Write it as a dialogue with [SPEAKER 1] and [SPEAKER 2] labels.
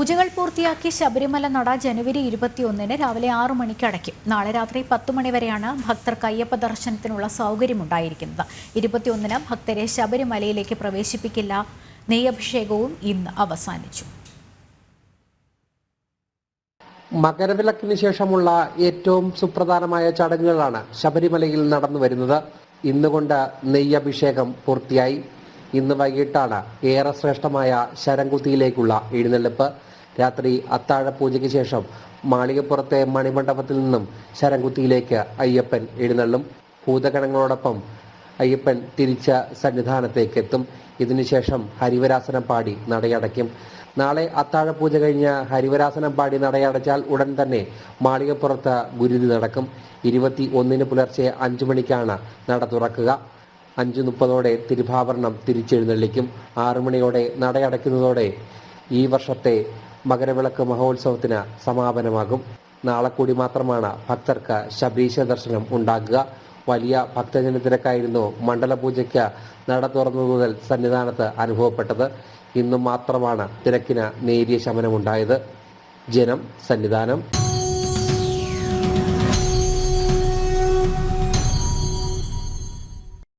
[SPEAKER 1] പൂജകൾ പൂർത്തിയാക്കി ശബരിമല നട ജനുവരി 21 രാവിലെ 6 മണിക്ക് അടയ്ക്കും. നാളെ രാത്രി 10 മണി വരെയാണ് ഭക്തർക്ക് അയ്യപ്പ ദർശനത്തിനുള്ള സൗകര്യമുണ്ടായിരിക്കുന്നത്. 21 ഭക്തരെ ശബരിമലയിലേക്ക് പ്രവേശിപ്പിക്കില്ല. നെയ്യഭിഷേകവും ഇന്ന് അവസാനിച്ചു.
[SPEAKER 2] മകരവിളക്കിന് ശേഷമുള്ള ഏറ്റവും സുപ്രധാനമായ ചടങ്ങുകളാണ് ശബരിമലയിൽ നടന്നു വരുന്നത്. ഇന്നുകൊണ്ട് നെയ്യഭിഷേകം പൂർത്തിയായി. ഇന്ന് വൈകിട്ടാണ് ഏറെ ശ്രേഷ്ഠമായ ശരംകുത്തിയിലേക്കുള്ള എഴുന്നള്ളിപ്പ്. രാത്രി അത്താഴ പൂജയ്ക്ക് ശേഷം മാളികപ്പുറത്തെ മണിമണ്ഡപത്തിൽ നിന്നും ശരംകുത്തിയിലേക്ക് അയ്യപ്പൻ എഴുന്നള്ളും. ഭൂതഗണങ്ങളോടൊപ്പം അയ്യപ്പൻ തിരിച്ച സന്നിധാനത്തേക്ക് എത്തും. ഇതിനുശേഷം ഹരിവരാസനം പാടി നടയടയ്ക്കും. നാളെ അത്താഴ പൂജ കഴിഞ്ഞ് ഹരിവരാസനം പാടി നടയടച്ചാൽ ഉടൻ തന്നെ മാളികപ്പുറത്ത് ഗുരുതി നടക്കും. 21 പുലർച്ചെ 5 മണിക്കാണ് നട തുറക്കുക. 5:30 തിരുവാഭരണം തിരിച്ചെഴുന്നള്ളിക്കും. 6 മണിയോടെ നടയടയ്ക്കുന്നതോടെ ഈ വർഷത്തെ മകരവിളക്ക് മഹോത്സവത്തിന് സമാപനമാകും. നാളെ കൂടി മാത്രമാണ് ഭക്തർക്ക് ശബരീശ ദർശനം ഉണ്ടാകുക. വലിയ ഭക്തജന തിരക്കായിരുന്നു മണ്ഡലപൂജയ്ക്ക് നട തുറന്നു മുതൽ സന്നിധാനത്ത് അനുഭവപ്പെട്ടത്. ഇന്ന് മാത്രമാണ് തിരക്കിന് നേരിയ ശമനമുണ്ടായത്. ജനം, സന്നിധാനം.